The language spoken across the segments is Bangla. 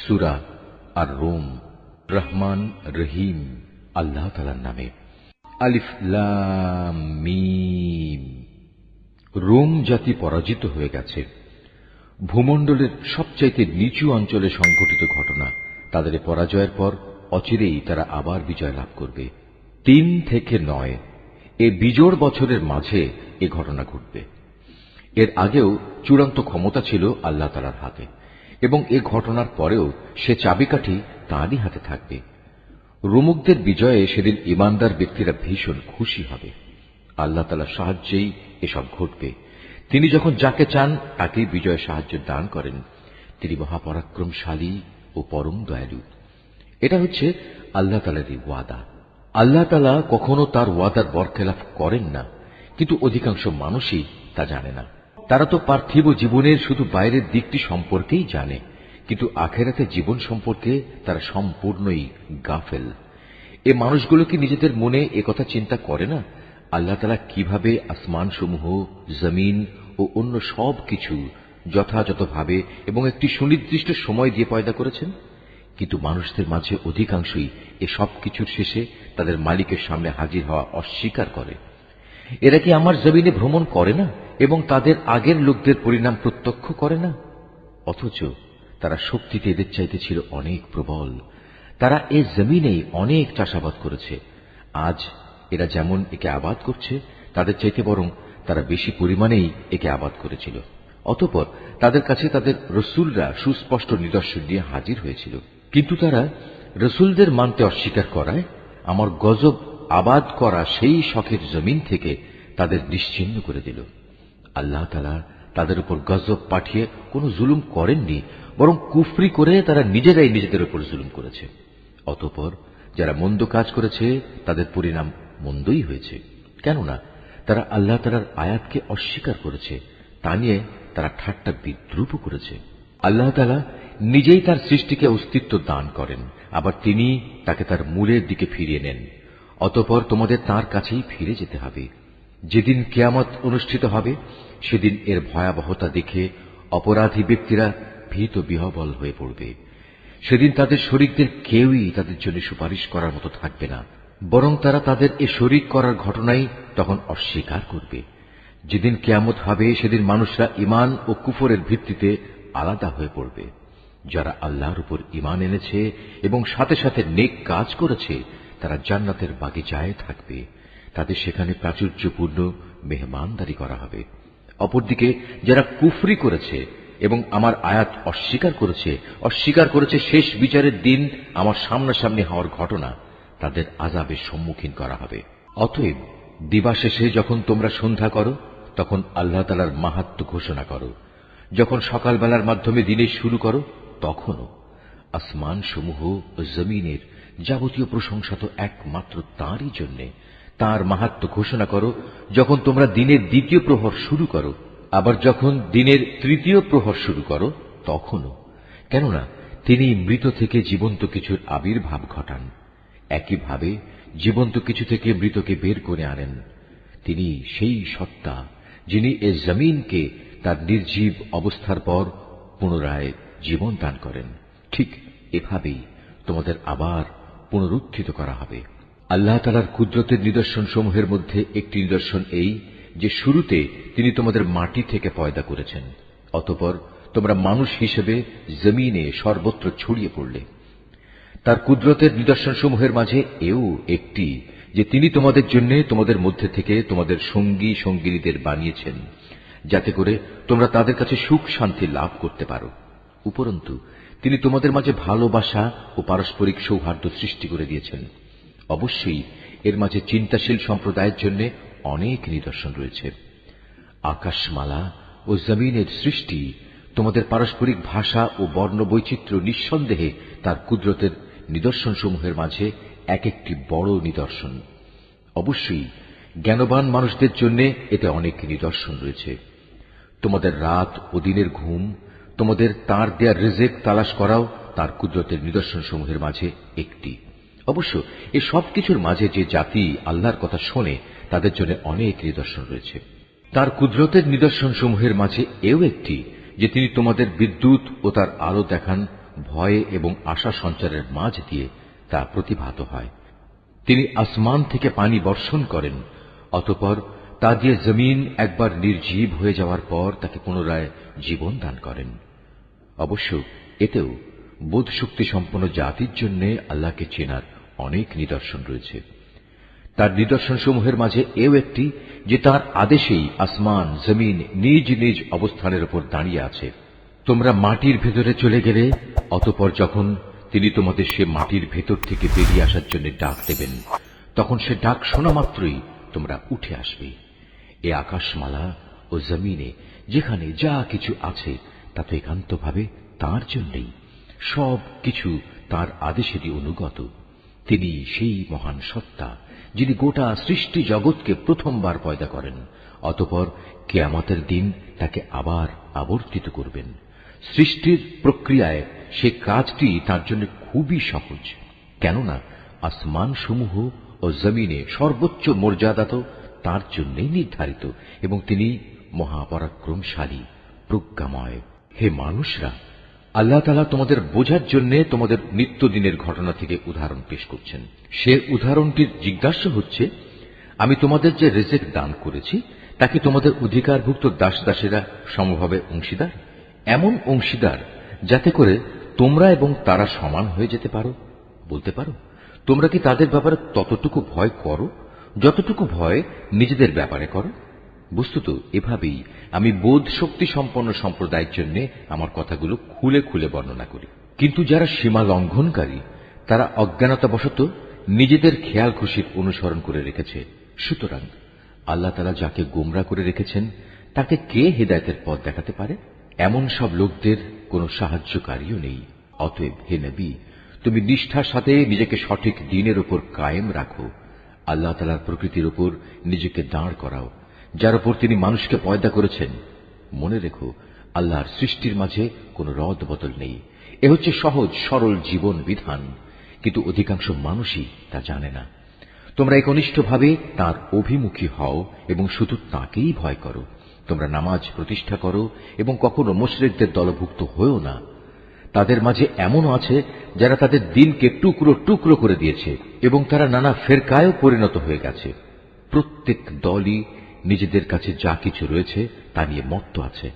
সূরা আর রুম। রহমান রহিম আল্লাহ তাআলার নামে। আলিফ লাম মিম। রোম জাতি পরাজিত হয়ে গেছে। ভূমণ্ডলের সবচাইতে নিচু অঞ্চলে সংঘটিত ঘটনা। তাদের পরাজয়ের পর অচিরেই তারা আবার বিজয় লাভ করবে। 3 থেকে 9 এ বিজোড় বছরের মাঝে এ ঘটনা ঘটবে। এর আগেও চূড়ান্ত ক্ষমতা ছিল আল্লাহ তাআলার হাতে, এবং এ ঘটনার পরেও সে চাবিকাঠি তাঁরই হাতে থাকবে। রোমকদের বিজয়ে সেদিন ঈমানদার ব্যক্তিরা ভীষণ খুশি হবে। আল্লাহ তাআলার সাহায্যেই এসব ঘটবে। তিনি যখন যাকে চান তাকেই বিজয় সাহায্য দান করেন। তিনি মহাপরাক্রমশালী ও পরম দয়ালু। এটা হচ্ছে আল্লাহ তাআলারই ওয়াদা। আল্লাহ তাআলা কখনো তার ওয়াদার বরখেলাফ করেন না, কিন্তু অধিকাংশ মানুষই তা জানে না। তারা তো পার্থিব জীবনের শুধু বাইরের দিকটি সম্পর্কেই জানে, কিন্তু আখেরাতের জীবন সম্পর্কে তারা সম্পূর্ণই গাফেল। এ মানুষগুলো কি নিজেদের মনে একথা চিন্তা করে না আল্লাহ তাআলা কিভাবে আসমানসমূহ, জমিন ও অন্য সব কিছু যথাযথভাবে এবং একটি সুনির্দিষ্ট সময় দিয়ে পয়দা করেছেন? কিন্তু মানুষদের মাঝে অধিকাংশই এ সব কিছুর শেষে তাদের মালিকের সামনে হাজির হওয়া অস্বীকার করে। এরা কি আমার জমিনে ভ্রমণ করে না এবং তাদের আগের লোকদের পরিণাম প্রত্যক্ষ করে না? অথচ তারা শক্তিতে এদের চাইতে ছিল অনেক প্রবল। তারা এ জমিনেই অনেক চাষাবাদ করেছে। আজ এরা যেমন একে আবাদ করছে, তাদের চাইতে বরং তারা বেশি পরিমাণেই একে আবাদ করেছিল। অতঃপর তাদের কাছে তাদের রসুলরা সুস্পষ্ট নিদর্শন নিয়ে হাজির হয়েছিল, কিন্তু তারা রসুলদের মানতে অস্বীকার করায় আমার গজব আবাদ করা সেই শখের জমিন থেকে তাদের নিশ্চিহ্ন করে দিল। আল্লাহ তাআলা তাদের উপর গজব পাঠিয়ে কোনো জুলুম করেননি, বরং কুফরি করে তারা নিজেরাই নিজেদের উপর জুলুম করেছে। অতঃপর যারা মন্দ কাজ করেছে তাদের পরিণাম মন্দই হয়েছে, কেননা তারা আল্লাহ তাআলার আয়াতকে অস্বীকার করেছে। তা নিয়ে তারা ঠাট্টা বিদ্রূপ করেছে। আল্লাহ তাআলা নিজেই তার সৃষ্টিকে অস্তিত্ব দান করেন, আবার তিনি তাকে তার মূলের দিকে ফিরিয়ে নেন। অতঃপর তোমাদের তাঁর কাছেই ফিরে যেতে হবে। যেদিন কিয়ামত অনুষ্ঠিত হবে সেদিন এর ভয়াবহতা দেখে অপরাধী ব্যক্তিরা ভীত বিহ্বল হয়ে পড়বে। সেদিন তাদের শরীকদের কেউই তাদের জন্য সুপারিশ করার মতো থাকবে না, বরং তারা তাদের এ শরীক করার ঘটনাই তখন অস্বীকার করবে। যেদিন কিয়ামত হবে সেদিন মানুষরা ঈমান ও কুফরের ভিত্তিতে আলাদা হয়ে পড়বে। যারা আল্লাহর উপর ঈমান এনেছে এবং সাথে সাথে নেক কাজ করেছে তারা জান্নাতের বাগিচায় থাকবে। তাদের সেখানে প্রাচুর্যপূর্ণ মেহমানদারি করা হবে। অপরদিকে যারা কুফরি করেছে এবং আমার আয়াত অস্বীকার করেছে শেষ বিচারের দিন আমার সামনাসামনি হওয়ার ঘটনা, তাদের আযাবের সম্মুখীন করা হবে। অতএব দিবাশেষে যখন তোমরা সন্ধ্যা করো তখন আল্লাহ তাআলার মাহাত্ম্য ঘোষণা করো। যখন সকালবেলার মাধ্যমে দিনের শুরু করো তখনও। আসমান সমূহ ও জমিনের যাবতীয় প্রশংসা তো একমাত্র তাঁরই জন্যে। তাঁর মাহাত্ম্য ঘোষণা করো যখন তোমরা দিনের দ্বিতীয় প্রহর শুরু করো, আবার যখন দিনের তৃতীয় প্রহর শুরু করো তখনও। কেননা তিনি মৃত থেকে জীবন্ত কিছুর আবির্ভাব ঘটান, একইভাবে জীবন্ত কিছু থেকে মৃতকে বের করে আনেন। তিনি সেই সত্তা যিনি এ জমিনকে তার নির্জীব অবস্থার পর পুনরায় জীবন দান করেন। ঠিক এভাবেই তোমাদের আবার পুনরুত্থিত করা হবে। আল্লাহ তাআলার কুদরতের নিদর্শন সমূহের মধ্যে একটি নিদর্শন এই যে শুরুতে তিনি তোমাদের মাটি থেকে পয়দা করেছেন, অতঃপর তোমরা মানুষ হিসেবে জমিনে সর্বত্র ছড়িয়ে পড়লে। তার কুদরতের নিদর্শন সমূহের মাঝে এও একটি যে তিনি তোমাদের জন্য তোমাদের মধ্যে থেকে তোমাদের সঙ্গী সঙ্গিনীদের বানিয়েছেন, যাতে করে তোমরা তাদের কাছে সুখ শান্তি লাভ করতে পারো। উপরন্তু তিনি তোমাদের মাঝে ভালোবাসা ও পারস্পরিক সৌহার্দ্য সৃষ্টি করে দিয়েছেন। অবশ্যই এর মাঝে চিন্তাশীল সম্প্রদায়ের জন্য অনেক নিদর্শন রয়েছে। আকাশমালা ও জমিনের সৃষ্টি, তোমাদের পারস্পরিক ভাষা ও বর্ণ বৈচিত্র্য নিঃসন্দেহে তার কুদরতের নিদর্শন সমূহের মাঝে এক একটি বড় নিদর্শন। অবশ্যই জ্ঞানবান মানুষদের জন্য এতে অনেক নিদর্শন রয়েছে। তোমাদের রাত ও দিনের ঘুম, তোমাদের তাঁর দেয়া রিজেক তালাশ করাও তার কুদরতের নিদর্শন সমূহের মাঝে একটি। অবশ্য এ সব কিছুর মাঝে যে জাতি আল্লাহর কথা শোনে তাদের জন্য অনেক নিদর্শন রয়েছে। তার কুদরতের নিদর্শন সমূহের মাঝে এও একটি যে তিনি তোমাদের বিদ্যুৎ ও তার আলো দেখান ভয়ে এবং আশা সঞ্চারের মাঝ দিয়ে তা প্রতিভাত হয়। তিনি আসমান থেকে পানি বর্ষণ করেন, অতঃপর তা দিয়ে জমিন একবার নির্জীব হয়ে যাওয়ার পর তাকে পুনরায় জীবন দান করেন। অবশ্য এতেও বোধশক্তি সম্পন্ন জাতির জন্য আল্লাহকে চেনার অনেক নিদর্শন রয়েছে। তার নিদর্শনসমূহের মাঝে এও একটি যে তার আদেশেই আসমান জমিন নিজ নিজ অবস্থানের উপর দাঁড়িয়ে আছে। তোমরা মাটির ভেতরে চলে গেলে অতঃপর যখন তিনি তোমাদের সে মাটির ভেতর থেকে বেরিয়ে আসার জন্য ডাক দেবেন, তখন সে ডাক শোনা মাত্রই তোমরা উঠে আসবে। এ আকাশমালা ও জমিনে যেখানে যা কিছু আছে তা তো একান্তভাবে তাঁর জন্যই, সব কিছু তাঁর আদেশেরই অনুগত। তিনি সেই মহান সত্তা যিনি গোটা সৃষ্টি জগৎকে প্রথমবার পয়দা করেন, অতঃপর কিয়ামতের দিন তাকে আবার আবর্তিত করবেন। সৃষ্টির প্রক্রিয়ায় সে কাজটি তার জন্য খুবই সহজ, কেননা আসমান সমূহ ও জমিনে সর্বোচ্চ মর্যাদা তো তার জন্যই নির্ধারিত, এবং তিনি মহাপরাক্রমশালী প্রজ্ঞাময়। হে মানুষরা, আল্লাহ তাআলা তোমাদের বোঝার জন্য তোমাদের নিত্যদিনের ঘটনা থেকে উদাহরণ পেশ করছেন। সে উদাহরণটির জিজ্ঞাসা হচ্ছে, আমি তোমাদের যে রিজিক দান করেছি তাকে তোমাদের অধিকারভুক্ত দাস দাসেরা সমভাবে অংশীদার, এমন অংশীদার যাতে করে তোমরা এবং তারা সমান হয়ে যেতে পারো। বলতে পারো, তোমরা কি তাদের ব্যাপারে ততটুকু ভয় করো যতটুকু ভয় নিজেদের ব্যাপারে করো? বস্তুত এভাবেই আমি বোধ শক্তি সম্পন্ন সম্প্রদায়ের জন্য আমার কথাগুলো খুলে খুলে বর্ণনা করি। কিন্তু যারা সীমা লঙ্ঘনকারী তারা অজ্ঞানতাবশত নিজেদের খেয়াল খুশির অনুসরণ করে রেখেছে। সুতরাং আল্লাহ তাআলা যাকে গোমরা করে রেখেছেন তাকে কে হেদায়েতের পথ দেখাতে পারে? এমন সব লোকদের কোনো সাহায্যকারীও নেই। অতএব হে নবী, তুমি নিষ্ঠার সাথে নিজেকে সঠিক দ্বীনের উপর কায়েম রাখো। আল্লাহ তাআলার প্রকৃতির উপর নিজেকে দাঁড় করাও, যার উপর তিনি মানুষকে পয়দা করেছেন। মনে রেখো, আল্লাহর সৃষ্টির মাঝে কোনো রদ বদল নেই। এ হচ্ছে সহজ সরল জীবন বিধান, কিন্তু অধিকাংশ মানুষই তা জানে না। তোমরা একনিষ্ঠভাবে তাঁর অভিমুখী হও এবং শুধু তাঁকেই ভয় করো। তোমরা নামাজ প্রতিষ্ঠা করো এবং কখনো মুশরিকদের দলভুক্ত হয়েও না। তাদের মাঝে এমনও আছে যারা তাদের দিনকে টুকরো টুকরো করে দিয়েছে এবং তারা নানা ফেরকায়ও পরিণত হয়ে গেছে। প্রত্যেক দলই নিজেদের কাছে যা কিছু রয়েছে তা নিয়ে মত্ত আছে।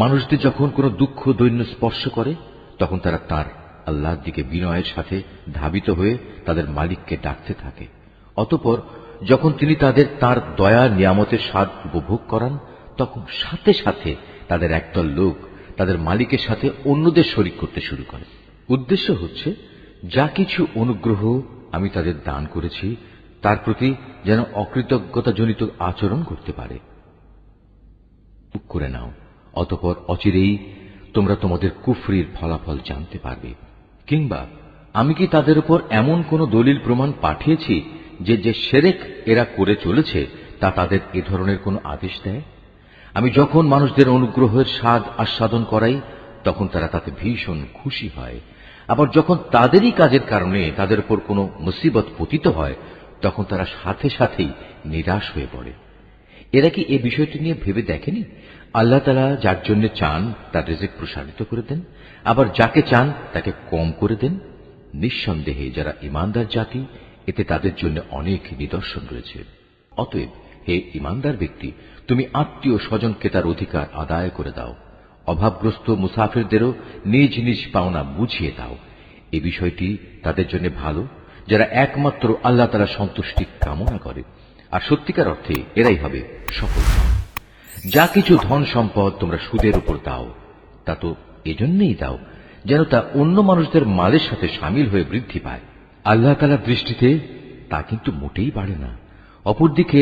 মানুষদের যখন কোনো দুঃখ দৈন্য স্পর্শ করে তখন তারা তার আল্লাহর দিকে বিনয়ের সাথে ধাবিত হয়ে তাদের মালিককে ডাকতে থাকে। অতঃপর যখন তিনি তাদের তার দয়া নিয়ামতের স্বাদ উপভোগ করান তখন সাথে সাথে তাদের একদল লোক তাদের মালিকের সাথে অন্যদের শরীক করতে শুরু করে। উদ্দেশ্য হচ্ছে যা কিছু অনুগ্রহ আমি তাদের দান করেছি তার প্রতি যেন অকৃতজ্ঞতাজনিত আচরণ করতে পারে। করে নাও, অতঃপর অচিরেই তোমরা তোমাদের কুফরির ফলাফল জানতে পারবে। কিংবা আমি কি তাদের উপর এমন কোন দলিল প্রমাণ পাঠিয়েছি যে যে শিরক এরা করে চলেছে তা তাদের এ ধরনের কোন আদেশ দেয়? আমি যখন মানুষদের অনুগ্রহের স্বাদ আস্বাদন করাই তখন তারা তাতে ভীষণ খুশি হয়, আবার যখন তাদেরই কাজের কারণে তাদের উপর কোনো মুসিবত পতিত হয় তখন তারা সাথে সাথেই নিরাশ হয়ে পড়ে। এরা কি এ বিষয়টি নিয়ে ভেবে দেখেনি আল্লাহ তাআলা যার জন্য চান তার রিজিক প্রসারিত করে দেন, আবার যাকে চান তাকে কম করে দেন? নিঃসন্দেহে যারা ঈমানদার জাতি, এতে তাদের জন্য অনেক নিদর্শন রয়েছে। অতএব হে ঈমানদার ব্যক্তি, তুমি আত্মীয় স্বজনকে তার অধিকার আদায় করে দাও। অভাবগ্রস্ত মুসাফিরদেরও নিজ নিজ পাওনা বুঝিয়ে দাও। এ বিষয়টি তাদের জন্য ভালো যারা একমাত্র আল্লাহ তাআলার সন্তুষ্টি কামনা করে, আর সত্যিকার অর্থে এরাই হবে সফল। যা কিছু ধন সম্পদ তোমরা সুদের উপর দাও তা তো এজন্যই দাও যেন তা অন্য মানুষদের মালের সাথে সামিল হয়ে বৃদ্ধি পায়। আল্লাহ তাআলার দৃষ্টিতে তা কিন্তু মোটেই বাড়ে না। অপরদিকে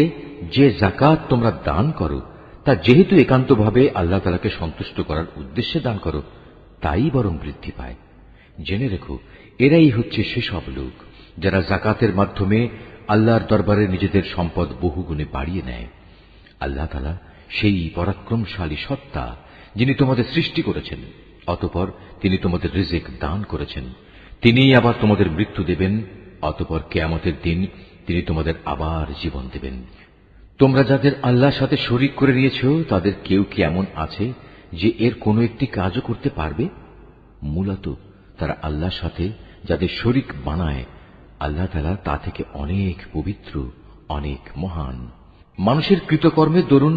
যে যাকাত তোমরা দান করো তা যেহেতু একান্তভাবে আল্লাহ তাআলাকে সন্তুষ্ট করার উদ্দেশ্যে দান করো তাই বরং বৃদ্ধি পায়। জেনে রেখো, এরাই হচ্ছে সেসব লোক যারা যাকাতের মাধ্যমে আল্লাহর দরবারে নিজেদের সম্পদ বহুগুণে বাড়িয়ে নেয়। আল্লাহ তাআলা সেই পরাক্রমশালী সত্তা যিনি তোমাদের সৃষ্টি করেছেন, অতঃপর তিনি তোমাদের রিজিক দান করেছেন। তিনিই আবার তোমাদের মৃত্যু দেবেন, অতঃপর কিয়ামতের দিন তিনি তোমাদের আবার জীবন দেবেন। তোমরা যাদের আল্লাহর সাথে শরীক করে নিয়েছ তাদের কেউ কি এমন আছে যে এর কোনো একটি কাজও করতে পারবে? মূলত তারা আল্লাহর সাথে যাদের শরীক বানায়, আল্লাহ তাআলা তা থেকে অনেক পবিত্র, অনেক মহান। মানুষের কৃতকর্মের দরুন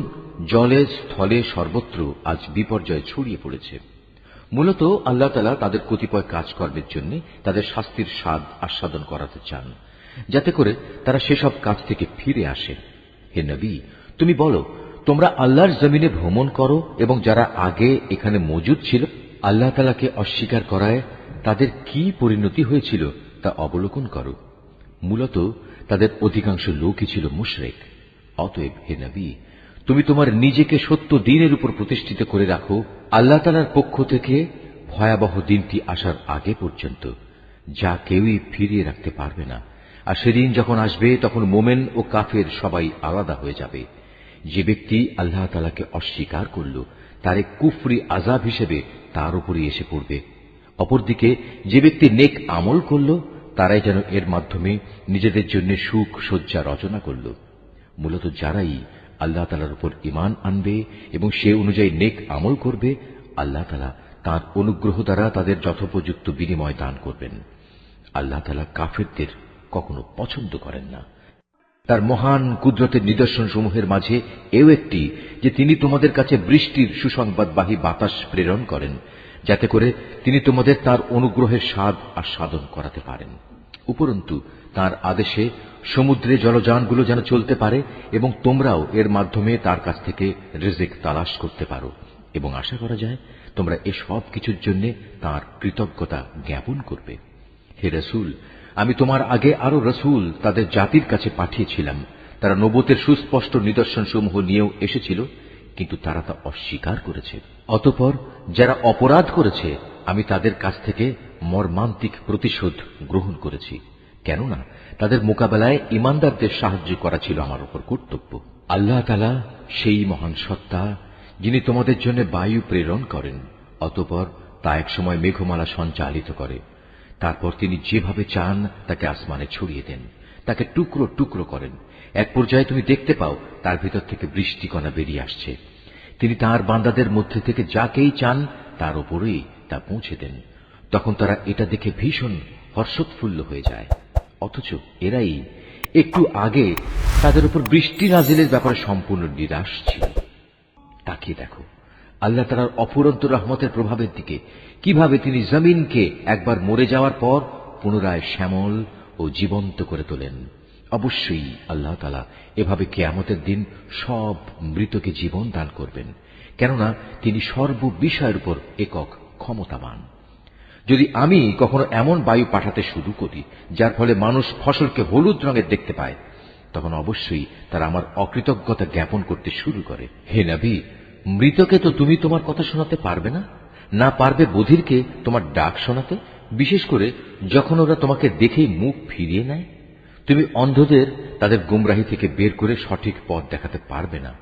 জলে স্থলে সর্বত্র আজ বিপর্যয় ছড়িয়ে পড়েছে। মূলত আল্লাহ তাআলা তাদের কতিপয় কাজকর্মের জন্য তাদের শাস্তির স্বাদ আস্বাদন করাতে চান, যাতে করে তারা সেসব কাজ থেকে ফিরে আসে। হে নবী, তুমি বলো, তোমরা আল্লাহর জমিনে ভ্রমণ করো এবং যারা আগে এখানে মজুদ ছিল আল্লাহ তাআলাকে অস্বীকার করায় তাদের কি পরিণতি হয়েছিল তা অবলোকন করো। মূলত তাদের অধিকাংশ লোকই ছিল মুশরিক। অতএব হে নবী, তুমি তোমার নিজেকে সত্য দ্বীনের উপর প্রতিষ্ঠিত করে রাখো আল্লাহ তাআলার পক্ষ থেকে ভয়াবহ দিনটি আসার আগে পর্যন্ত, যা কেউই ফিরিয়ে রাখতে পারবে না। আর সেদিন যখন আসবে তখন মোমেন ও কাফের সবাই আলাদা হয়ে যাবে। যে ব্যক্তি আল্লাহ তাআলাকে অস্বীকার করল তার এক কুফরি আযাব হিসেবে তার উপরই এসে পড়বে। অপরদিকে যে ব্যক্তি নেক আমল করল তারাই যেন এর মাধ্যমে নিজেদের জন্য সুখ সজ্জা রচনা করল। মূলত যারাই আল্লাহ তাআলার উপর ঈমান আনবে এবং সে অনুযায়ী নেক আমল করবে, আল্লাহ তাআলা তাঁর অনুগ্রহ দ্বারা তাদের যথোপযুক্ত বিনিময় দান করবেন। আল্লাহ তাআলা কাফেরদের কখনো পছন্দ করেন না। তার মহান কুদরতের নিদর্শন সমূহের মাঝে এও একটি যে তিনি তোমাদের কাছে বৃষ্টির সুসংবাদবাহী বাতাস প্রেরণ করেন, যাতে করে তিনি তোমাদের তার অনুগ্রহের স্বাদ আস্বাদন করাতে পারেন। উপরন্তু তার আদেশে সমুদ্রে জলযানগুলো যেন চলতে পারে এবং তোমরাও এর মাধ্যমে তার কাছ থেকে রিজিক তালাশ করতে পারো, এবং আশা করা যায় তোমরা এসব কিছুর জন্য তার কৃতজ্ঞতা জ্ঞাপন করবে। হে রাসূল, আমি তোমার আগে আরো রাসূল তাদের জাতির কাছে পাঠিয়েছিলাম। তারা নবুয়তের সুস্পষ্ট নিদর্শন সমূহ নিয়েও এসেছিল, কিন্তু তারা তা অস্বীকার করেছে। অতঃপর যারা অপরাধ করেছে আমি তাদের কাছ থেকে মর্মান্তিক প্রতিশোধ গ্রহণ করেছি, কেননা তাদের মোকাবেলায় ঈমানদারদের সাহায্য করা ছিল আমার উপর কর্তব্য। আল্লাহ তাআলা সেই মহান সত্তা যিনি তোমাদের জন্য বায়ু প্রেরণ করেন, অতঃপর তা এক সময় মেঘমালা সঞ্চালিত করে। তারপর তিনি যেভাবে চান তাকে আসমানে ছড়িয়ে দেন, তাকে টুকরো টুকরো করেন। এক পর্যায়ে তুমি দেখতে পাও তার ভিতর থেকে বৃষ্টিকণা বেরিয়ে আসছে। তিনি তাঁর বান্দাদের মধ্যে থেকে যাকেই চান তার উপরেই তা পৌঁছে দেন। তখন তারা এটা দেখে ভীষণ হর্ষোৎফুল্ল হয়ে যায়। অথচ এরাই একটু আগে তাদের উপর বৃষ্টি নাজিলের ব্যাপারে সম্পূর্ণ নিরাশ ছিল। তাকিয়ে দেখো আল্লাহ তাআলার অফুরন্ত রহমতের প্রভাবের দিকে, কিভাবে তিনি জমিনকে একবার মরে যাওয়ার পর পুনরায় শ্যামল ও জীবন্ত করে তোলেন। অবশ্যই আল্লাহ তাআলা এভাবে কিয়ামতের দিন সব মৃতকে জীবন দান করবেন, কেননা তিনি সর্ববিষয়ের উপর একক ক্ষমতাবান। যদি আমি কখনো এমন বায়ু পাঠাতে শুরু করি যার ফলে মানুষ ফসলকে হলুদ রঙের দেখতে পায়, তখন অবশ্যই তারা আমার অকৃতজ্ঞতা জ্ঞাপন করতে শুরু করে। হে নবী, মৃতকে তো তুমি তোমার কথা শোনাতে পারবে না, না পারবে বধিরকে তোমার ডাক শোনাতে, বিশেষ করে যখন ওরা তোমাকে দেখেই মুখ ফিরিয়ে নেয়। তুমি অন্ধদের তাদের গুমরাহি থেকে বের করে সঠিক পথ দেখাতে পারবে না।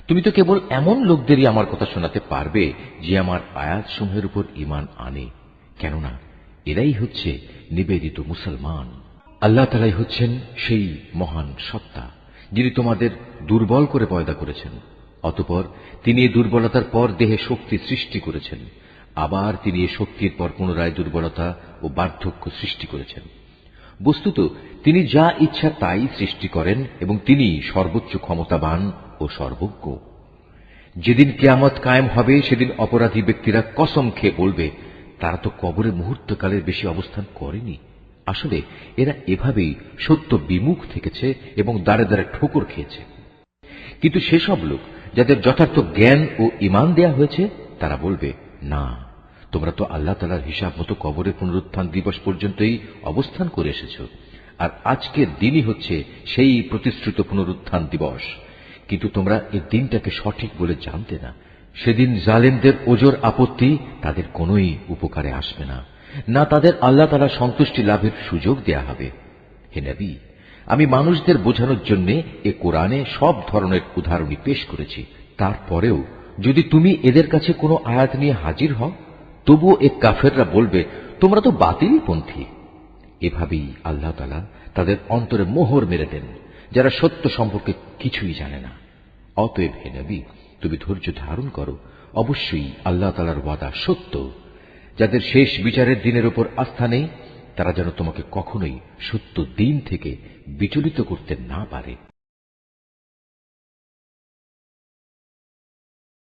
তুমি তো কেবল এমন লোকদেরই আমার কথা শোনাতে পারবে যে আমার আয়াতসমূহের উপর ঈমান আনে, কেননা এরাই হচ্ছে নিবেদিত মুসলমান। আল্লাহ তাআলাই হচ্ছেন সেই মহান সত্তা যিনি তোমাদের দুর্বল করে পয়দা করেছেন, অতঃপর তিনি এই দুর্বলতার পর দেহে শক্তি সৃষ্টি করেছেন। আবার তিনি এই শক্তির পর পুনরায় দুর্বলতা ও বার্ধক্য সৃষ্টি করেছেন। বস্তুত তিনি যা ইচ্ছা তাই সৃষ্টি করেন এবং তিনি সর্বোচ্চ ক্ষমতাবান ও সর্বজ্ঞ। যেদিন কিয়ামত কায়েম হবে সেদিন অপরাধী ব্যক্তিরা কসম খেয়ে বলবে তারা তো কবরে মুহূর্তকালের বেশি অবস্থান করেনি। আসলে এরা এভাবেই সত্য বিমুখ থেকেছে এবং দাঁড়ে দাঁড়ে ঠোকর খেয়েছে। কিন্তু সেসব লোক যাদের যথার্থ জ্ঞান ও ঈমান দেয়া হয়েছে তারা বলবে, না, তোমরা তো আল্লাহ তাআলার হিসাব মতো কবরের পুনরুত্থান দিবস পর্যন্তই অবস্থান করে এসেছ, আর আজকের দিনই হচ্ছে সেই প্রতিশ্রুত পুনরুত্থান দিবস, কিন্তু তোমরা এই দিনটাকে সঠিক বলে জানতে না। সেদিন জালেমদের ওজর আপত্তি তাদের কোনোই উপকারে আসবে না, না তাদের আল্লাহ তাআলার সন্তুষ্টি লাভের সুযোগ দেয়া হবে। হে নবী, আমি মানুষদের বোঝানোর জন্য এ কোরআনে সব ধরনের উদাহরণই পেশ করেছি। তারপরেও যদি তুমি এদের কাছে কোনো আয়াত নিয়ে হাজির হও, তবুও এ কাফেররা বলবে তোমরা তো বাতিলপন্থী। এভাবেই আল্লাহ তাআলা তাদের অন্তরে মোহর মেরে দেন, যারা সত্য সম্পর্কে কিছুই জানে না। অতএব হে নবী, তুমি ধৈর্য ধারণ করো, অবশ্যই আল্লাহ তাআলার ওয়াদা সত্য। যাদের শেষ বিচারের দিনের উপর আস্থা নেই তারা যেন তোমাকে কখনোই সত্য দিন থেকে বিচলিত করতে না পারে।